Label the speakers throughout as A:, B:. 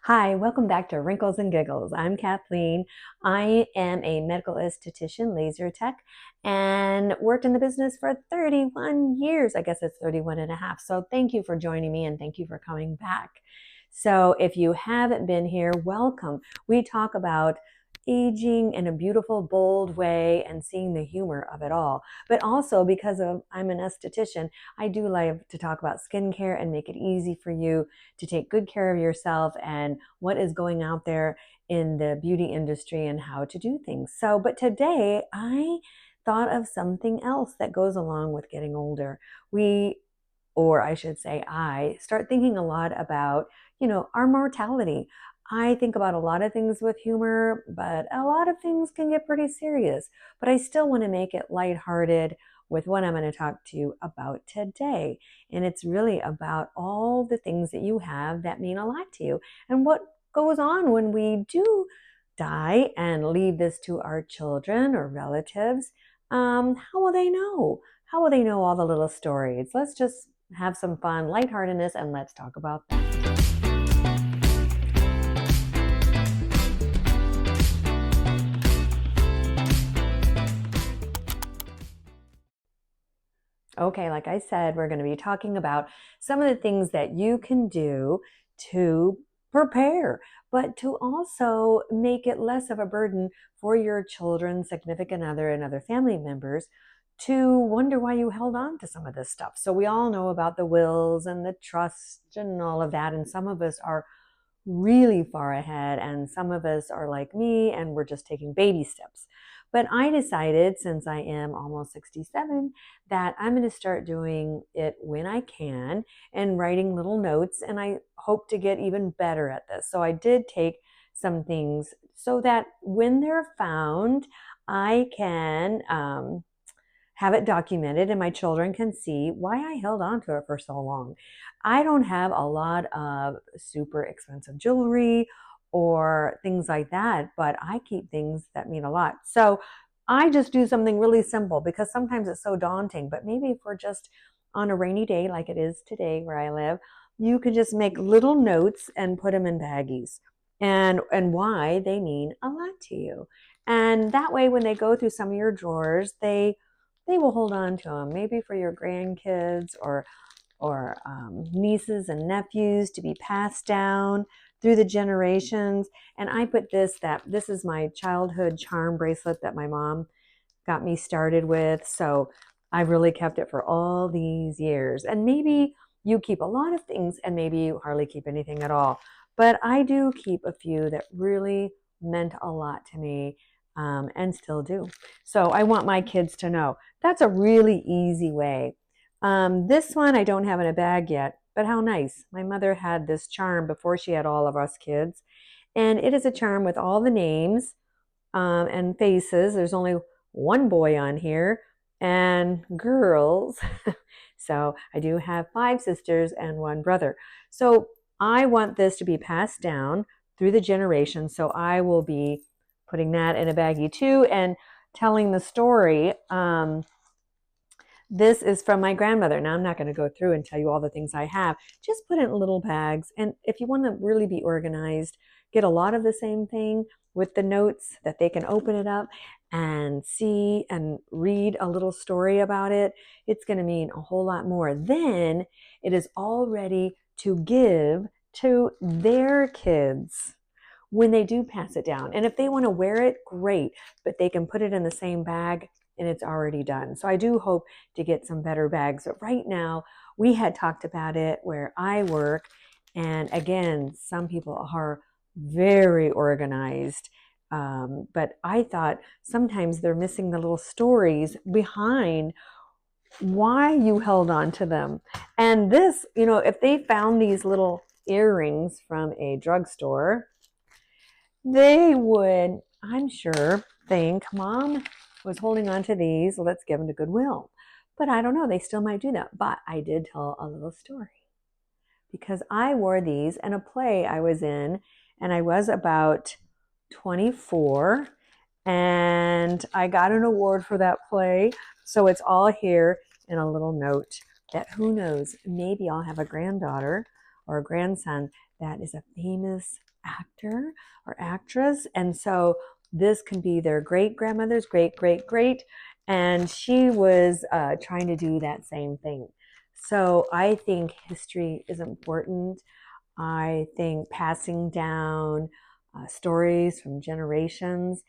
A: Hi, welcome back to Wrinkles and Giggles. I'm Kathleen. I am a medical esthetician, laser tech, and worked in the business for 31 years. I guess it's 31 and a half. So thank you for joining me and thank you for coming back. So if you haven't been here, welcome. We talk about aging in a beautiful, bold way and seeing the humor of it all. But also because I'm an esthetician, I do like to talk about skincare and make it easy for you to take good care of yourself and what is going out there in the beauty industry and how to do things. But today I thought of something else that goes along with getting older. Or I should say, I start thinking a lot about, our mortality. I think about a lot of things with humor, but a lot of things can get pretty serious. But I still want to make it lighthearted with what I'm going to talk to you about today. And it's really about all the things that you have that mean a lot to you and what goes on when we do die and leave this to our children or relatives. How will they know? How will they know all the little stories? Let's just have some fun, lightheartedness, and let's talk about that. Okay, like I said, we're going to be talking about some of the things that you can do to prepare, but to also make it less of a burden for your children, significant other, and other family members to wonder why you held on to some of this stuff. So we all know about the wills and the trust and all of that, and some of us are really far ahead, and some of us are like me and we're just taking baby steps. But I decided, since I am almost 67, that I'm going to start doing it when I can and writing little notes, and I hope to get even better at this. So I did take some things so that when they're found, I can have it documented and my children can see why I held on to it for so long. I don't have a lot of super expensive jewelry or things like that, but I keep things that mean a lot. So I just do something really simple because sometimes it's so daunting, but maybe if we're just on a rainy day like it is today where I live, you can just make little notes and put them in baggies and why they mean a lot to you. And that way when they go through some of your drawers, they will hold on to them, maybe for your grandkids or nieces and nephews to be passed down through the generations. And I put this is my childhood charm bracelet that my mom got me started with. So I've really kept it for all these years. And maybe you keep a lot of things and maybe you hardly keep anything at all. But I do keep a few that really meant a lot to me, and still do. So I want my kids to know that's a really easy way. This one I don't have in a bag yet, but how nice. My mother had this charm before she had all of us kids. And it is a charm with all the names and faces. There's only one boy on here and girls. So I do have 5 sisters and 1 brother. So I want this to be passed down through the generations. So I will be putting that in a baggie too and telling the story. This is from my grandmother. Now I'm not going to go through and tell you all the things I have. Just put it in little bags. And if you want to really be organized, get a lot of the same thing with the notes that they can open it up and see and read a little story about it. It's going to mean a whole lot more. Then it is all ready to give to their kids when they do pass it down. And if they want to wear it, great, but they can put it in the same bag and it's already done. So I do hope to get some better bags. But right now, we had talked about it where I work. And again, some people are very organized. But I thought sometimes they're missing the little stories behind why you held on to them. And this, if they found these little earrings from a drugstore, they would, I'm sure, think, Mom was holding on to these, let's give them to Goodwill. But I don't know, they still might do that. But I did tell a little story because I wore these in a play I was in, and I was about 24, and I got an award for that play. So it's all here in a little note that who knows, maybe I'll have a granddaughter or a grandson that is a famous actor or actress. And so this can be their great grandmother's great, great, great. And she was trying to do that same thing. So I think history is important. I think passing down stories from generations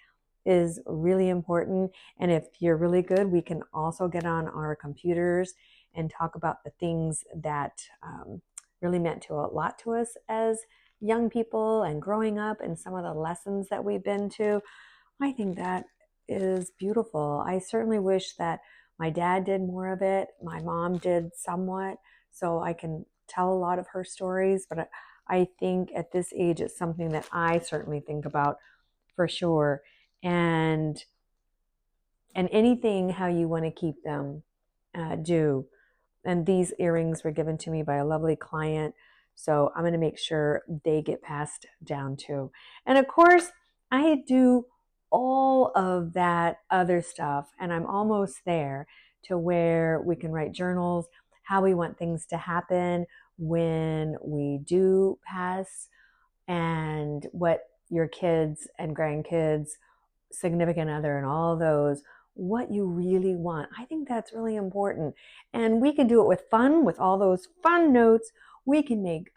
A: is really important. And if you're really good, we can also get on our computers and talk about the things that really meant to a lot to us as young people and growing up, and some of the lessons that we've been to. I think that is beautiful. I certainly wish that my dad did more of it. My mom did somewhat, so I can tell a lot of her stories. But I think at this age, it's something that I certainly think about for sure. And anything how you want to keep them, do. And these earrings were given to me by a lovely client, so I'm going to make sure they get passed down too. And of course, I do all of that other stuff, and I'm almost there to where we can write journals, how we want things to happen when we do pass, and what your kids and grandkids, significant other, and all those, what you really want. I think that's really important. And we can do it with fun, with all those fun notes. We can make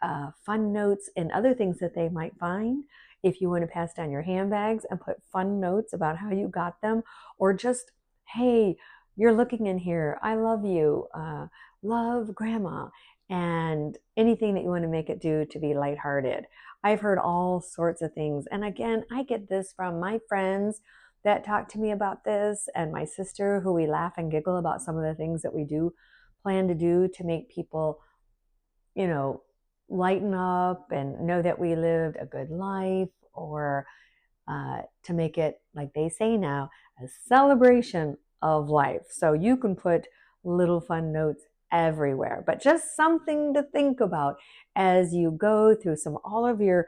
A: fun notes and other things that they might find. If you want to pass down your handbags and put fun notes about how you got them, or just, hey, you're looking in here. I love you. Love grandma. And anything that you want to make it do to be lighthearted. I've heard all sorts of things. And again, I get this from my friends that talk to me about this, and my sister, who we laugh and giggle about some of the things that we do plan to do to make people, you know, lighten up and know that we lived a good life, or to make it, like they say now, a celebration of life. So you can put little fun notes everywhere, but just something to think about as you go through all of your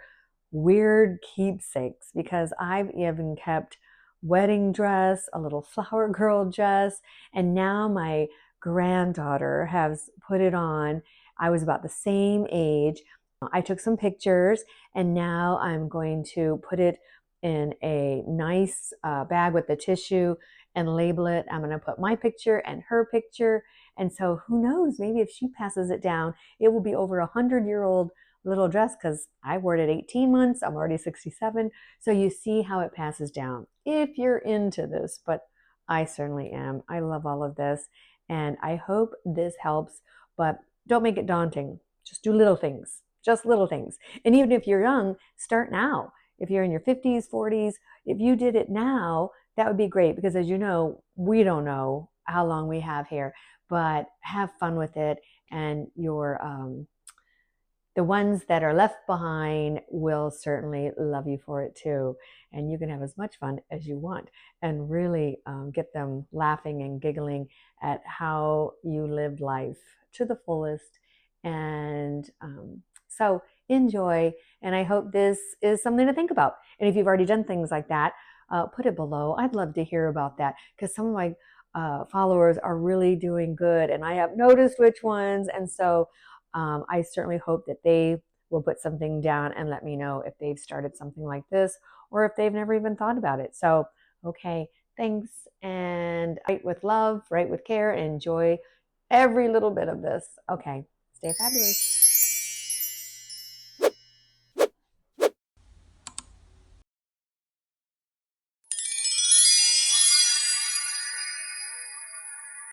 A: weird keepsakes, because I've even kept wedding dress, a little flower girl dress, and now my granddaughter has put it on. I was about the same age. I took some pictures, and now I'm going to put it in a nice bag with the tissue and label it. I'm going to put my picture and her picture. And so who knows, maybe if she passes it down, it will be over 100-year-old little dress, because I wore it at 18 months. I'm already 67. So you see how it passes down if you're into this, but I certainly am. I love all of this, and I hope this helps, but don't make it daunting. Just do little things, just little things. And even if you're young, start now. If you're in your 50s, 40s, if you did it now, that would be great, because as you know, we don't know how long we have here, but have fun with it. And the ones that are left behind will certainly love you for it too. And you can have as much fun as you want, and really get them laughing and giggling at how you lived life to the fullest. And so enjoy. And I hope this is something to think about. And if you've already done things like that, put it below. I'd love to hear about that, because some of my followers are really doing good, and I have noticed which ones. And so I certainly hope that they will put something down and let me know if they've started something like this, or if they've never even thought about it. So, okay, thanks. And write with love, write with care, and enjoy every little bit of this. Okay, stay fabulous.